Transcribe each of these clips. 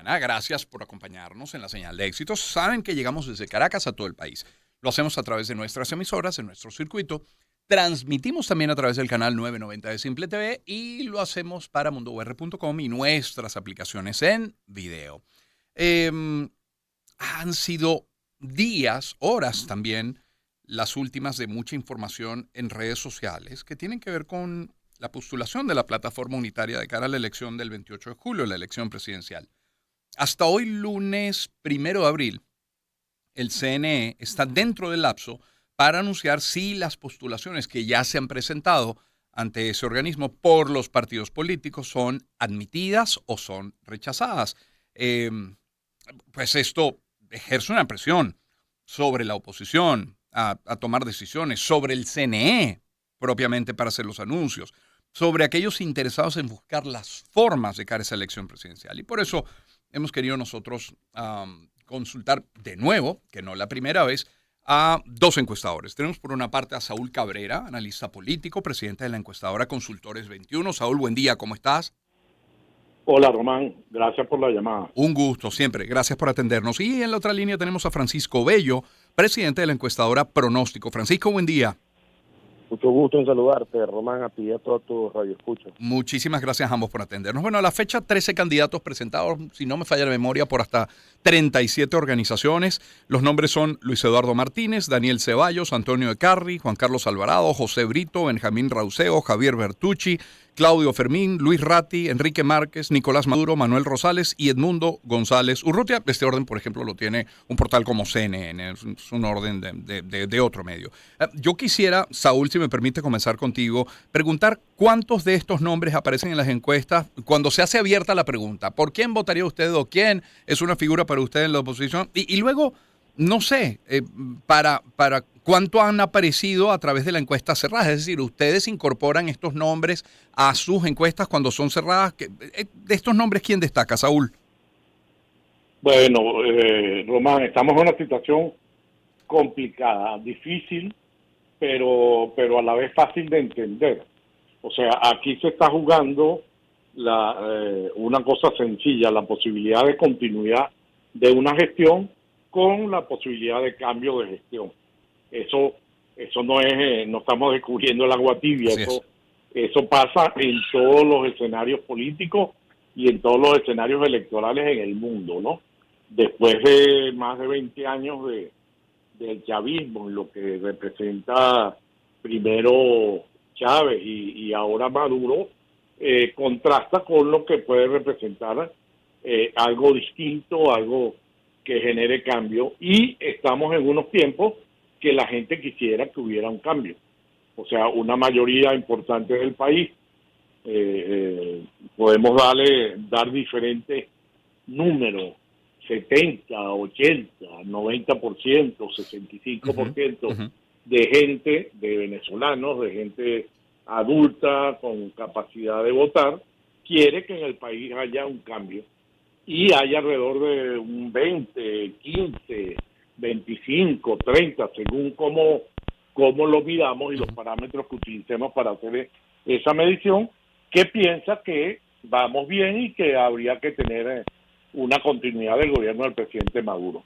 semana. Gracias por acompañarnos en la señal de éxitos. Saben que llegamos desde Caracas a todo el país. Lo hacemos a través de nuestras emisoras, en nuestro circuito. Transmitimos también a través del canal 990 de Simple TV y lo hacemos para mundour.com y nuestras aplicaciones en video. Han sido días, horas también, las últimas de mucha información en redes sociales que tienen que ver con la postulación de la plataforma unitaria de cara a la elección del 28 de julio, la elección presidencial. Hasta hoy, lunes 1 de abril, el CNE está dentro del lapso para anunciar si las postulaciones que ya se han presentado ante ese organismo por los partidos políticos son admitidas o son rechazadas. Pues esto ejerce una presión sobre la oposición a tomar decisiones, sobre el CNE propiamente para hacer los anuncios, sobre aquellos interesados en buscar las formas de cara a esa elección presidencial. Y por eso hemos querido nosotros consultar de nuevo, que no la primera vez, a dos encuestadores. Tenemos por una parte a Saúl Cabrera, analista político, presidente de la encuestadora Consultores 21. Saúl, buen día, ¿cómo estás? Hola, Román, gracias por la llamada. Un gusto, siempre. Gracias por atendernos. Y en la otra línea tenemos a Francisco Bello, presidente de la encuestadora Pronóstico. Francisco, buen día. Mucho gusto en saludarte, Román, a ti y a todos tus radioescuchas. Muchísimas gracias a ambos por atendernos. Bueno, a la fecha, 13 candidatos presentados, si no me falla la memoria, por hasta 37 organizaciones. Los nombres son Luis Eduardo Martínez, Daniel Ceballos, Antonio Ecarri, Juan Carlos Alvarado, José Brito, Benjamín Rauseo, Javier Bertucci, Claudio Fermín, Luis Ratti, Enrique Márquez, Nicolás Maduro, Manuel Rosales y Edmundo González Urrutia. Este orden, por ejemplo, lo tiene un portal como CNN, es un orden de otro medio. Yo quisiera, Saúl, si me permite comenzar contigo, preguntar cuántos de estos nombres aparecen en las encuestas cuando se hace abierta la pregunta. ¿Por quién votaría usted o quién es una figura para usted en la oposición? Y luego, no sé, para cuánto han aparecido a través de la encuesta cerrada. Es decir, ustedes incorporan estos nombres a sus encuestas cuando son cerradas. De estos nombres, ¿quién destaca, Saúl? Bueno, Román, estamos en una situación complicada, difícil, pero a la vez fácil de entender. O sea, aquí se está jugando una cosa sencilla, la posibilidad de continuidad de una gestión con la posibilidad de cambio de gestión. Eso no es, no estamos descubriendo el agua tibia, eso pasa en todos los escenarios políticos y en todos los escenarios electorales en el mundo, ¿no? Después de más de 20 años del chavismo, lo que representa primero Chávez y ahora Maduro, contrasta con lo que puede representar algo distinto, algo que genere cambio, y estamos en unos tiempos que la gente quisiera que hubiera un cambio. O sea, una mayoría importante del país, podemos dar diferentes números, 70, 80, 90%, 65% de gente, de venezolanos, de gente adulta con capacidad de votar, quiere que en el país haya un cambio. Y hay alrededor de un 20, 15, 25, 30, según cómo lo midamos y los parámetros que utilicemos para hacer esa medición, que piensa que vamos bien y que habría que tener una continuidad del gobierno del presidente Maduro.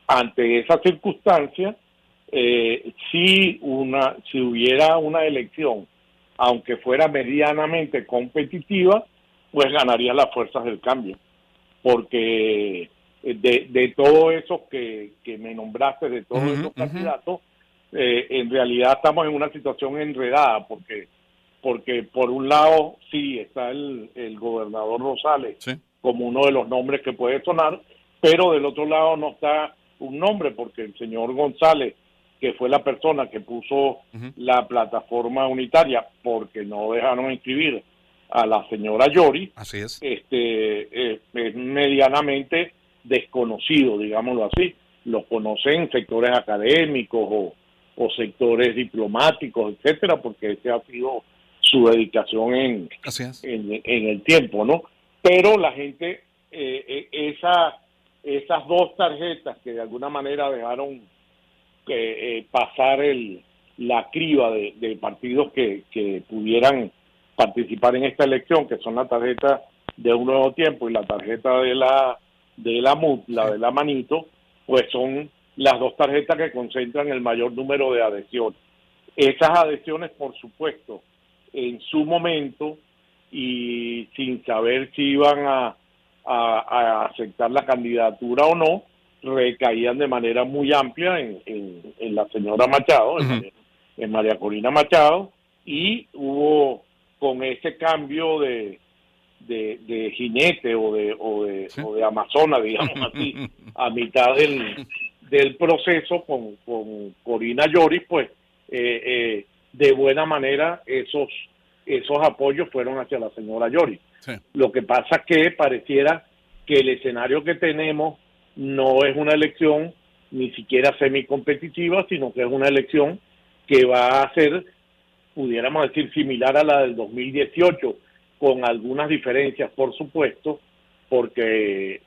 Ante esa circunstancia, si hubiera una elección, aunque fuera medianamente competitiva, pues ganaría las fuerzas del cambio. Porque de todos esos que me nombraste, de todos esos candidatos, en realidad estamos en una situación enredada, porque por un lado sí está el gobernador Rosales, sí, como uno de los nombres que puede sonar, pero del otro lado no está un nombre, porque el señor González, que fue la persona que puso la plataforma unitaria, porque no dejaron inscribir a la señora Yori, así es, es medianamente desconocido, digámoslo así. Lo conocen sectores académicos o sectores diplomáticos, etcétera, porque esa ha sido su dedicación en el tiempo, ¿no? Pero la gente, esas dos tarjetas que de alguna manera dejaron pasar la criba de partidos que pudieran participar en esta elección, que son la tarjeta de Un Nuevo Tiempo y la tarjeta de la de la manito, pues son las dos tarjetas que concentran el mayor número de adhesiones. Esas adhesiones, por supuesto, en su momento y sin saber si iban a aceptar la candidatura o no, recaían de manera muy amplia en la señora Machado, en María Corina Machado, y hubo con ese cambio de jinete o de amazona, digamos así, a mitad del proceso con Corina Lloris, pues de buena manera esos apoyos fueron hacia la señora Lloris. Sí. Lo que pasa es que pareciera que el escenario que tenemos no es una elección ni siquiera semicompetitiva, sino que es una elección que va a ser, pudiéramos decir, similar a la del 2018, con algunas diferencias, por supuesto, porque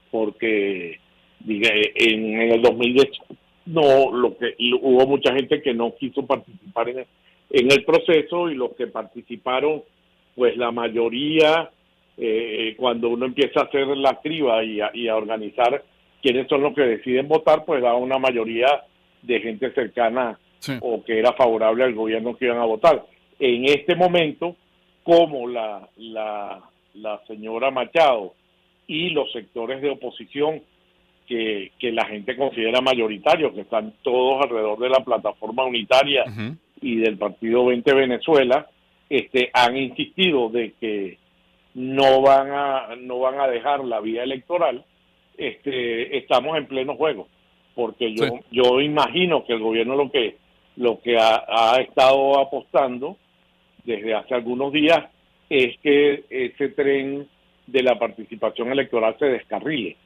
en el 2018 hubo mucha gente que no quiso participar en el proceso, y los que participaron, pues la mayoría, cuando uno empieza a hacer la criba y a organizar quiénes son los que deciden votar, pues da una mayoría de gente cercana, sí, o que era favorable al gobierno que iban a votar. En este momento, como la señora Machado y los sectores de oposición que la gente considera mayoritarios, que están todos alrededor de la plataforma unitaria y del Partido 20 Venezuela, han insistido de que no van a dejar la vía electoral. Estamos en pleno juego, porque yo imagino que el gobierno lo que ha estado apostando desde hace algunos días es que ese tren de la participación electoral se descarrile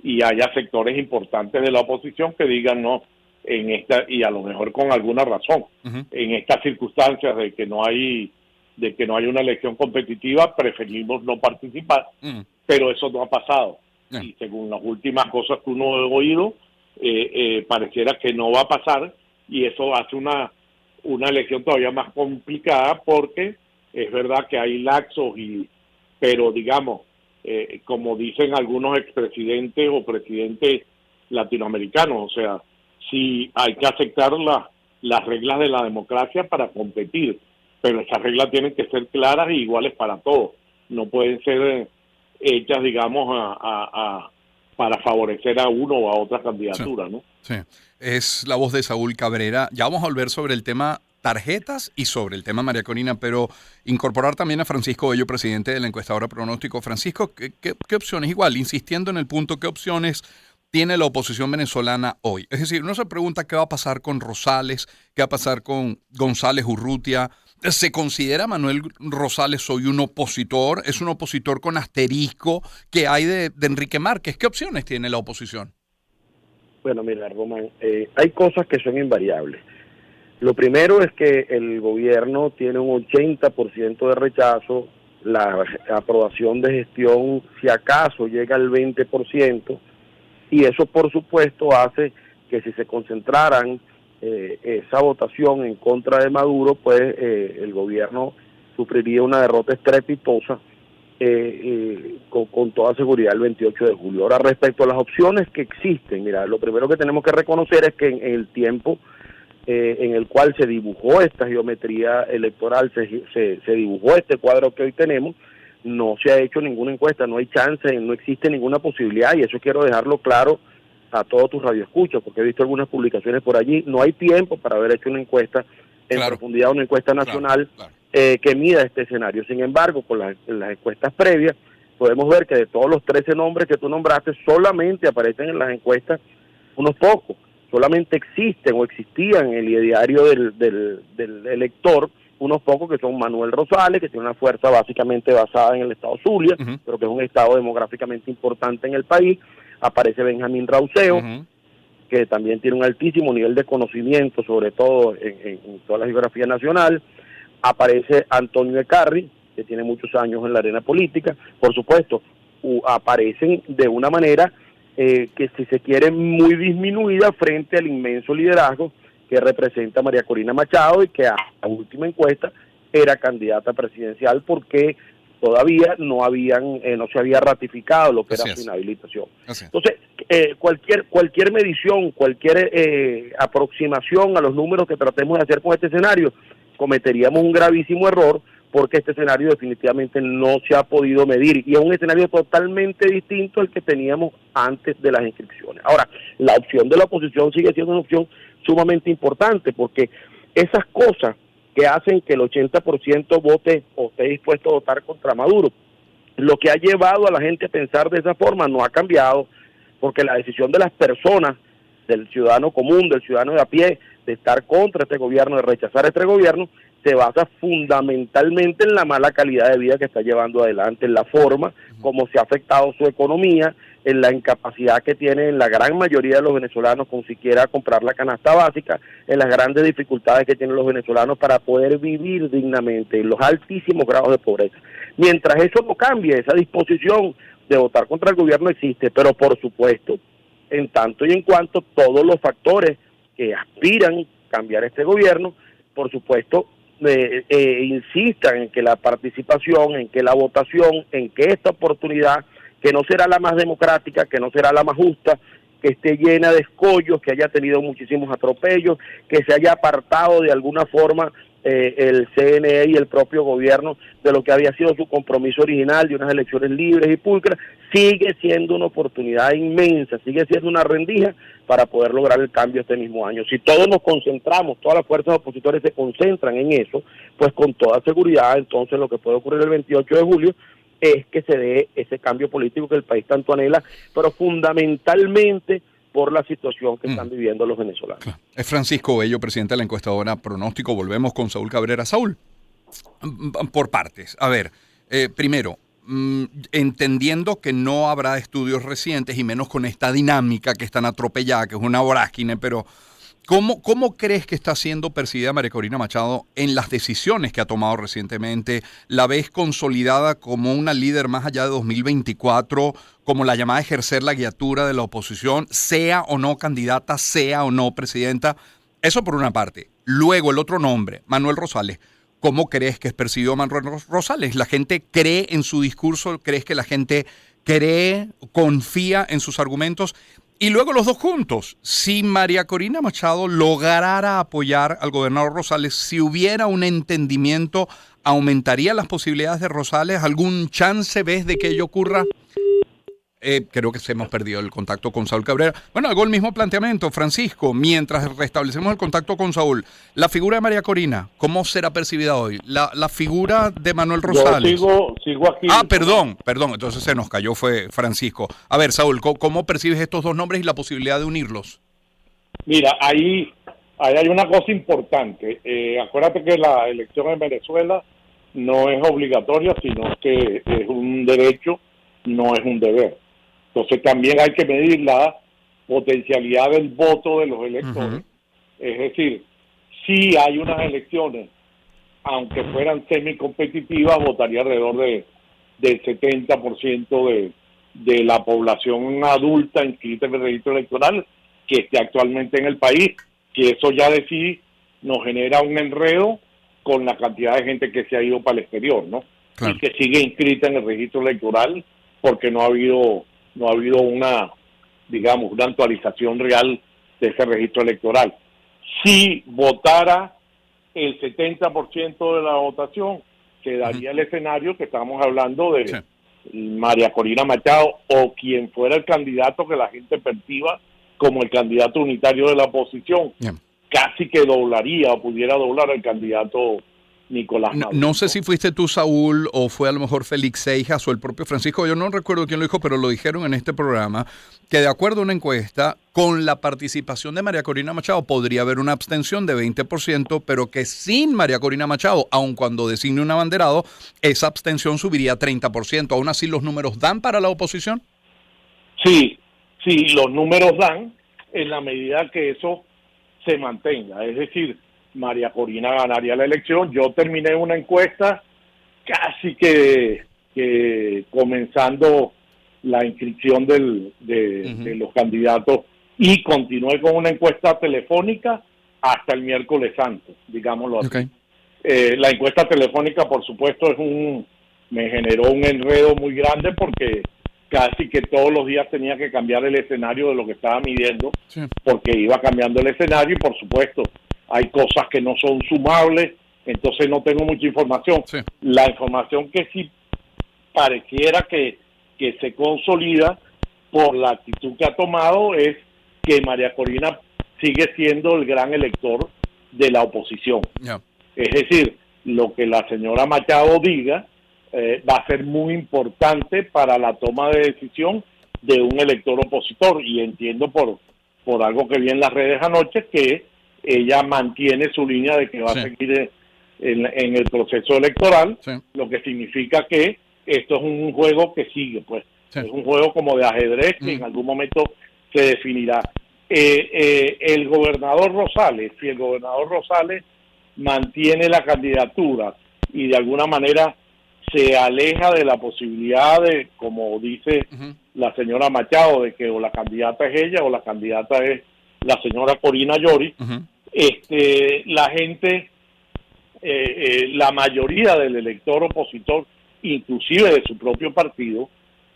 y haya sectores importantes de la oposición que digan no, en esta, y a lo mejor con alguna razón, en estas circunstancias de que no hay una elección competitiva, preferimos no participar, pero eso no ha pasado. Y según las últimas cosas que uno ha oído, pareciera que no va a pasar, y eso hace una elección todavía más complicada, porque es verdad que hay laxos, pero digamos, como dicen algunos expresidentes o presidentes latinoamericanos, o sea, sí hay que aceptar las reglas de la democracia para competir, pero esas reglas tienen que ser claras e iguales para todos, no pueden ser hechas, digamos, para favorecer a uno o a otra candidatura, sí, ¿no? Sí, es la voz de Saúl Cabrera. Ya vamos a volver sobre el tema tarjetas y sobre el tema María Corina, pero incorporar también a Francisco Bello, presidente de la encuestadora Pronóstico. Francisco, ¿qué opciones? Igual, insistiendo en el punto, ¿qué opciones tiene la oposición venezolana hoy? Es decir, uno se pregunta qué va a pasar con Rosales, qué va a pasar con González Urrutia. ¿Se considera Manuel Rosales hoy un opositor? ¿Es un opositor con asterisco? ¿Qué hay de Enrique Márquez? ¿Qué opciones tiene la oposición? Bueno, mira, Román, hay cosas que son invariables. Lo primero es que el gobierno tiene un 80% de rechazo, la aprobación de gestión, si acaso, llega al 20%, y eso, por supuesto, hace que si se concentraran esa votación en contra de Maduro, pues el gobierno sufriría una derrota estrepitosa con toda seguridad el 28 de julio. Ahora, respecto a las opciones que existen, mira, lo primero que tenemos que reconocer es que en el tiempo en el cual se dibujó esta geometría electoral, se dibujó este cuadro que hoy tenemos, no se ha hecho ninguna encuesta, no hay chance, no existe ninguna posibilidad, y eso quiero dejarlo claro a todos tus radioescuchas, porque he visto algunas publicaciones por allí. No hay tiempo para haber hecho una encuesta en profundidad, una encuesta nacional que mida este escenario. Sin embargo, con las encuestas previas, podemos ver que de todos los 13 nombres que tú nombraste, solamente aparecen en las encuestas unos pocos. Solamente existen o existían en el ideario del elector unos pocos, que son Manuel Rosales, que tiene una fuerza básicamente basada en el estado Zulia, pero que es un estado demográficamente importante en el país. Aparece Benjamín Rauseo, que también tiene un altísimo nivel de conocimiento, sobre todo en toda la geografía nacional. Aparece Antonio Ecarri, que tiene muchos años en la arena política. Por supuesto, aparecen de una manera que, si se quiere, muy disminuida frente al inmenso liderazgo que representa María Corina Machado, y que a la última encuesta era candidata presidencial, porque todavía no se había ratificado lo que era su inhabilitación. Entonces, cualquier medición, cualquier aproximación a los números que tratemos de hacer con este escenario, cometeríamos un gravísimo error, porque este escenario definitivamente no se ha podido medir y es un escenario totalmente distinto al que teníamos antes de las inscripciones. Ahora, la opción de la oposición sigue siendo una opción sumamente importante, porque esas cosas que hacen que el 80% vote o esté dispuesto a votar contra Maduro, lo que ha llevado a la gente a pensar de esa forma no ha cambiado, porque la decisión de las personas, del ciudadano común, del ciudadano de a pie, de estar contra este gobierno, de rechazar este gobierno, se basa fundamentalmente en la mala calidad de vida que está llevando adelante, en la forma como se ha afectado su economía, en la incapacidad que tienen la gran mayoría de los venezolanos con siquiera comprar la canasta básica, en las grandes dificultades que tienen los venezolanos para poder vivir dignamente, en los altísimos grados de pobreza. Mientras eso no cambie, esa disposición de votar contra el gobierno existe, pero por supuesto, en tanto y en cuanto todos los factores que aspiran a cambiar este gobierno, por supuesto, insistan en que la participación, en que la votación, en que esta oportunidad, que no será la más democrática, que no será la más justa, que esté llena de escollos, que haya tenido muchísimos atropellos, que se haya apartado de alguna forma el CNE y el propio gobierno de lo que había sido su compromiso original de unas elecciones libres y pulcras, sigue siendo una oportunidad inmensa, sigue siendo una rendija para poder lograr el cambio este mismo año. Si todos nos concentramos, todas las fuerzas opositores se concentran en eso, pues con toda seguridad, entonces lo que puede ocurrir el 28 de julio es que se dé ese cambio político que el país tanto anhela, pero fundamentalmente por la situación que están viviendo los venezolanos. Claro. Es Francisco Bello, presidente de la encuestadora Pronóstico. Volvemos con Saúl Cabrera. Saúl, por partes. A ver, primero, entendiendo que no habrá estudios recientes y menos con esta dinámica que es tan atropellada, que es una vorágine, pero ¿cómo crees que está siendo percibida María Corina Machado en las decisiones que ha tomado recientemente? ¿La ves consolidada como una líder más allá de 2024, como la llamada a ejercer la guiatura de la oposición, sea o no candidata, sea o no presidenta? Eso por una parte. Luego el otro nombre, Manuel Rosales. ¿Cómo crees que es percibido Manuel Rosales? ¿La gente cree en su discurso? ¿Crees que la gente confía en sus argumentos? Y luego los dos juntos, si María Corina Machado lograra apoyar al gobernador Rosales, si hubiera un entendimiento, ¿aumentaría las posibilidades de Rosales? ¿Algún chance ves de que ello ocurra? Creo que se hemos perdido el contacto con Saúl Cabrera. Bueno, hago el mismo planteamiento, Francisco, mientras restablecemos el contacto con Saúl. La figura de María Corina, ¿cómo será percibida hoy? La figura de Manuel Rosales. Yo sigo aquí. Perdón, entonces se nos cayó, fue Francisco. A ver, Saúl, ¿cómo percibes estos dos nombres y la posibilidad de unirlos? Mira, ahí hay una cosa importante. Acuérdate que la elección en Venezuela no es obligatoria, sino que es un derecho, no es un deber. Entonces también hay que medir la potencialidad del voto de los electores. Es decir, si hay unas elecciones, aunque fueran semicompetitivas, votaría alrededor del 70% de la población adulta inscrita en el registro electoral que esté actualmente en el país, que eso ya de sí nos genera un enredo con la cantidad de gente que se ha ido para el exterior, ¿no? Claro. Y que sigue inscrita en el registro electoral porque no ha habido una actualización real de ese registro electoral. Si votara el 70% de la votación, quedaría el escenario que estamos hablando de María Corina Machado o quien fuera el candidato que la gente perciba como el candidato unitario de la oposición. Casi que doblaría o pudiera doblar al candidato Nicolás Maduro. No sé si fuiste tú, Saúl, o fue a lo mejor Félix Seijas o el propio Francisco. Yo no recuerdo quién lo dijo, pero lo dijeron en este programa, que de acuerdo a una encuesta, con la participación de María Corina Machado podría haber una abstención de 20%, pero que sin María Corina Machado, aun cuando designe un abanderado, esa abstención subiría a 30%. ¿Aún así los números dan para la oposición? Sí, los números dan en la medida que eso se mantenga. Es decir, María Corina ganaría la elección. Yo terminé una encuesta casi que comenzando la inscripción de los candidatos y continué con una encuesta telefónica hasta el miércoles santo, digámoslo así. La encuesta telefónica, por supuesto, es un me generó un enredo muy grande porque casi que todos los días tenía que cambiar el escenario de lo que estaba midiendo, sí, porque iba cambiando el escenario y por supuesto hay cosas que no son sumables, entonces no tengo mucha información. Sí. La información que sí pareciera que se consolida por la actitud que ha tomado es que María Corina sigue siendo el gran elector de la oposición. Yeah. Es decir, lo que la señora Machado diga va a ser muy importante para la toma de decisión de un elector opositor, y entiendo por algo que vi en las redes anoche que ella mantiene su línea de que va, sí, a seguir en el proceso electoral, sí, lo que significa que esto es un juego que sigue, pues, sí, es un juego como de ajedrez que en algún momento se definirá. El gobernador Rosales, si el gobernador Rosales mantiene la candidatura y de alguna manera se aleja de la posibilidad de, como dice la señora Machado, de que o la candidata es ella o la candidata es la señora Corina Lloris, la gente, la mayoría del elector opositor, inclusive de su propio partido,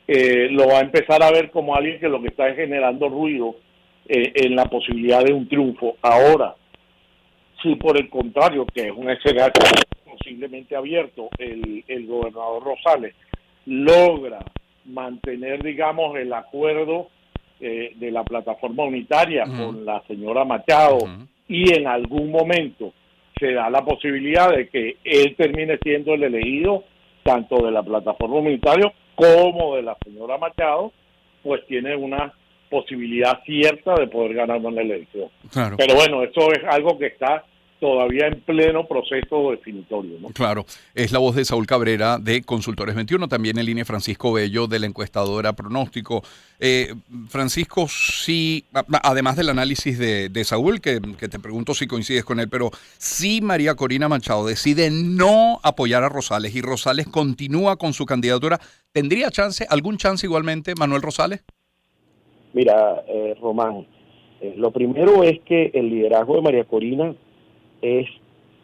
lo va a empezar a ver como alguien que lo que está es generando ruido en la posibilidad de un triunfo. Ahora, si por el contrario, que es un escenario posiblemente abierto, el gobernador Rosales logra mantener, digamos, el acuerdo de la plataforma unitaria con la señora Machado, y en algún momento se da la posibilidad de que él termine siendo el elegido tanto de la plataforma unitaria como de la señora Machado, pues tiene una posibilidad cierta de poder ganar una elección. Claro. Pero bueno, eso es algo que está todavía en pleno proceso definitorio, ¿no? Claro, es la voz de Saúl Cabrera de Consultores 21, también en línea Francisco Bello de la encuestadora Pronóstico. Francisco, sí, además del análisis de Saúl, que te pregunto si coincides con él, pero si María Corina Machado decide no apoyar a Rosales y Rosales continúa con su candidatura, ¿tendría algún chance igualmente Manuel Rosales? Mira, Román, lo primero es que el liderazgo de María Corina es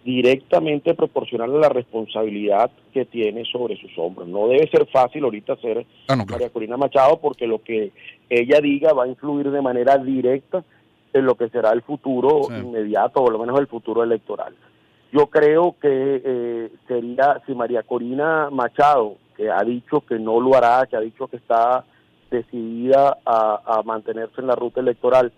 directamente proporcional a la responsabilidad que tiene sobre sus hombros. No debe ser fácil ahorita ser María Corina Machado, porque lo que ella diga va a influir de manera directa en lo que será el futuro inmediato, o por lo menos el futuro electoral. Yo creo que sería, si María Corina Machado, que ha dicho que no lo hará, que ha dicho que está decidida a mantenerse en la ruta electoral,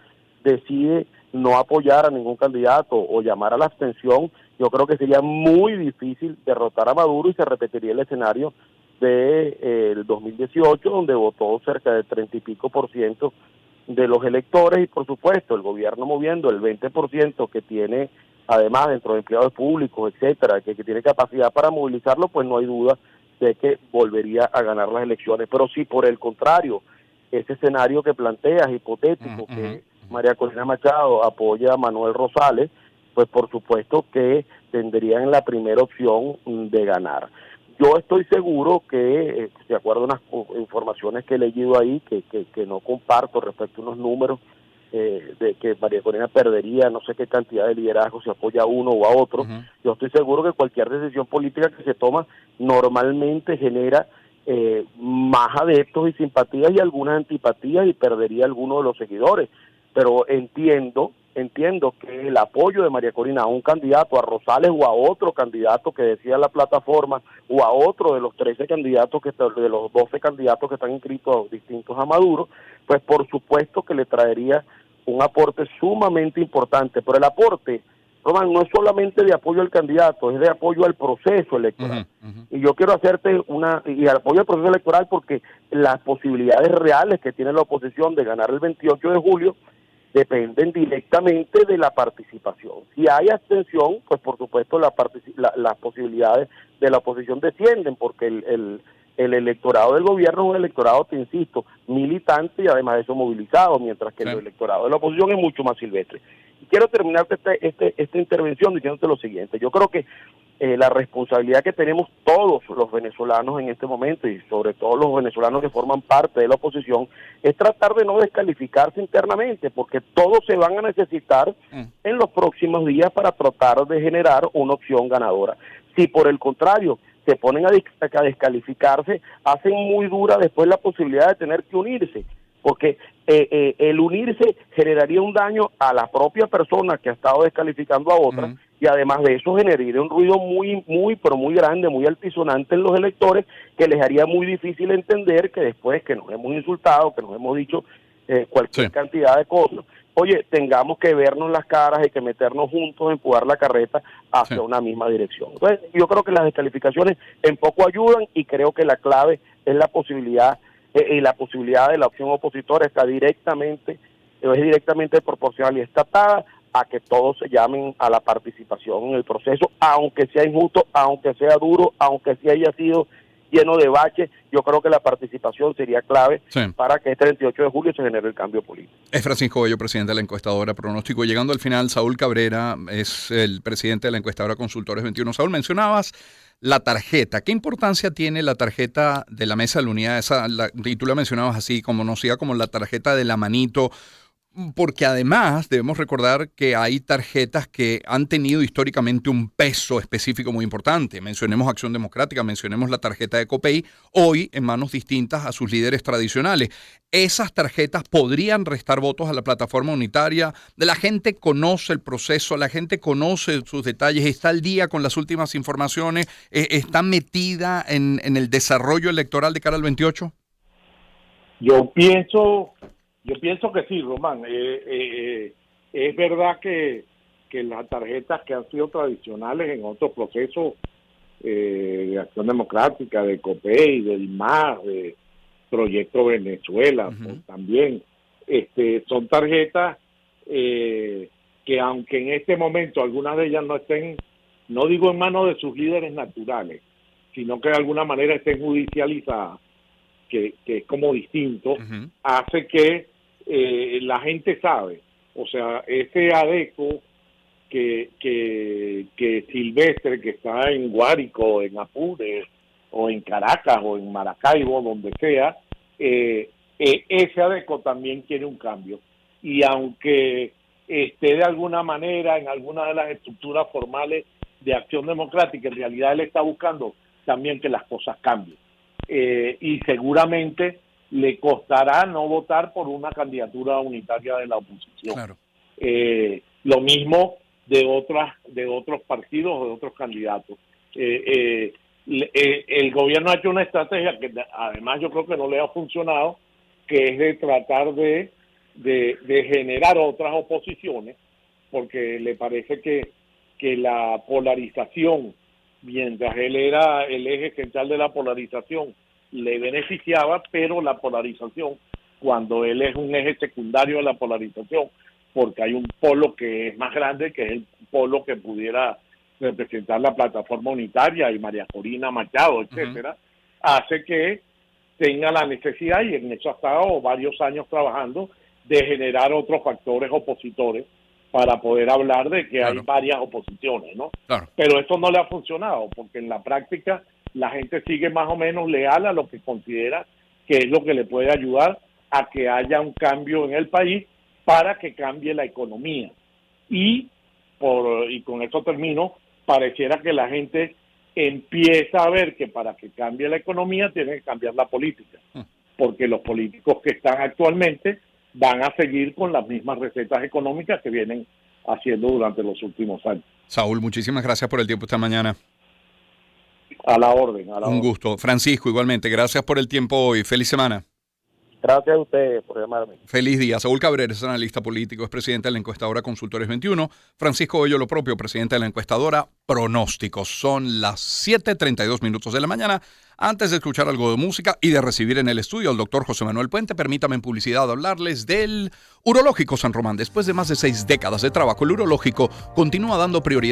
decide no apoyar a ningún candidato o llamar a la abstención, yo creo que sería muy difícil derrotar a Maduro y se repetiría el escenario del 2018, donde votó cerca del 30 y pico % de los electores, y por supuesto el gobierno moviendo el 20% que tiene, además dentro de empleados públicos, etcétera, que tiene capacidad para movilizarlo, pues no hay duda de que volvería a ganar las elecciones. Pero si por el contrario, ese escenario que planteas, hipotético, que María Corina Machado apoya a Manuel Rosales, pues por supuesto que tendrían la primera opción de ganar. Yo estoy seguro que, de acuerdo a unas informaciones que he leído ahí, que no comparto respecto a unos números, de que María Corina perdería no sé qué cantidad de liderazgo si apoya a uno o a otro, yo estoy seguro que cualquier decisión política que se toma normalmente genera más adeptos y simpatías y algunas antipatías, y perdería algunos de los seguidores. Pero entiendo que el apoyo de María Corina a un candidato, a Rosales o a otro candidato que decía la plataforma, o a otro de los 13 candidatos, de los 12 candidatos que están inscritos distintos a Maduro, pues por supuesto que le traería un aporte sumamente importante. Pero el aporte, Román, no es solamente de apoyo al candidato, es de apoyo al proceso electoral. Y yo quiero hacerte y apoyo al proceso electoral porque las posibilidades reales que tiene la oposición de ganar el 28 de julio dependen directamente de la participación. Si hay abstención, pues por supuesto las posibilidades de la oposición descienden, porque el electorado del gobierno es un electorado, te insisto, militante y además de eso movilizado, mientras que el electorado de la oposición es mucho más silvestre. Y quiero terminar esta intervención diciéndote lo siguiente. Yo creo que la responsabilidad que tenemos todos los venezolanos en este momento, y sobre todo los venezolanos que forman parte de la oposición, es tratar de no descalificarse internamente, porque todos se van a necesitar en los próximos días para tratar de generar una opción ganadora. Si por el contrario se ponen a descalificarse, hacen muy dura después la posibilidad de tener que unirse, porque el unirse generaría un daño a la propia persona que ha estado descalificando a otra, y además de eso generaría un ruido pero muy grande, muy altisonante en los electores, que les haría muy difícil entender que después que nos hemos insultado, que nos hemos dicho cualquier cantidad de cosas, oye, tengamos que vernos las caras y que meternos juntos, empujar la carreta hacia una misma dirección. Entonces, yo creo que las descalificaciones en poco ayudan, y creo que la clave es la posibilidad, y la posibilidad de la opción opositora es directamente proporcional y estatada a que todos se llamen a la participación en el proceso, aunque sea injusto, aunque sea duro, aunque sí haya sido lleno de baches. Yo creo que la participación sería clave para que este 28 de julio se genere el cambio político. Es Francisco Bello, presidente de la encuestadora Pronóstico. Llegando al final, Saúl Cabrera es el presidente de la encuestadora Consultores 21. Saúl, mencionabas la tarjeta. ¿Qué importancia tiene la tarjeta de la mesa de la unidad? Y tú la mencionabas así, como conocida como la tarjeta de la manito, porque además debemos recordar que hay tarjetas que han tenido históricamente un peso específico muy importante. Mencionemos Acción Democrática, mencionemos la tarjeta de Copey, hoy en manos distintas a sus líderes tradicionales. Esas tarjetas podrían restar votos a la plataforma unitaria. La gente conoce el proceso, la gente conoce sus detalles, está al día con las últimas informaciones, está metida en el desarrollo electoral de cara al 28. Yo pienso que sí, Román. Es verdad que las tarjetas que han sido tradicionales en otros procesos de Acción Democrática, de COPEI, del MAS, de Proyecto Venezuela, pues, también son tarjetas que, aunque en este momento algunas de ellas no estén, no digo en manos de sus líderes naturales, sino que de alguna manera estén judicializadas, que es como distinto, hace que la gente sabe, o sea, ese adeco que Silvestre, que está en Guárico, en Apure, o en Caracas, o en Maracaibo, donde sea, ese adeco también quiere un cambio. Y aunque esté de alguna manera en alguna de las estructuras formales de Acción Democrática, en realidad él está buscando también que las cosas cambien. Y seguramente le costará no votar por una candidatura unitaria de la oposición. Claro. Lo mismo de otros partidos o de otros candidatos. El gobierno ha hecho una estrategia que además yo creo que no le ha funcionado, que es de tratar de generar otras oposiciones, porque le parece que la polarización, mientras él era el eje central de la polarización, le beneficiaba, pero la polarización, cuando él es un eje secundario de la polarización, porque hay un polo que es más grande, que es el polo que pudiera representar la plataforma unitaria y María Corina Machado, etcétera, hace que tenga la necesidad, y en eso ha estado varios años trabajando, de generar otros factores opositores para poder hablar de que hay varias oposiciones, ¿no? Claro. Pero esto no le ha funcionado, porque en la práctica la gente sigue más o menos leal a lo que considera que es lo que le puede ayudar a que haya un cambio en el país para que cambie la economía. Y con esto termino, pareciera que la gente empieza a ver que para que cambie la economía tiene que cambiar la política, porque los políticos que están actualmente van a seguir con las mismas recetas económicas que vienen haciendo durante los últimos años. Saúl, muchísimas gracias por el tiempo esta mañana. A la orden. Un gusto. Francisco, igualmente, gracias por el tiempo hoy. Feliz semana. Gracias a ustedes por llamarme. Feliz día. Saúl Cabrera es analista político, es presidente de la encuestadora Consultores 21. Francisco Bello, lo propio, presidente de la encuestadora Pronósticos. Son las 7:32 de la mañana. Antes de escuchar algo de música y de recibir en el estudio al doctor José Manuel Puente, permítame en publicidad hablarles del Urológico San Román. Después de más de 6 décadas de trabajo, el Urológico continúa dando prioridad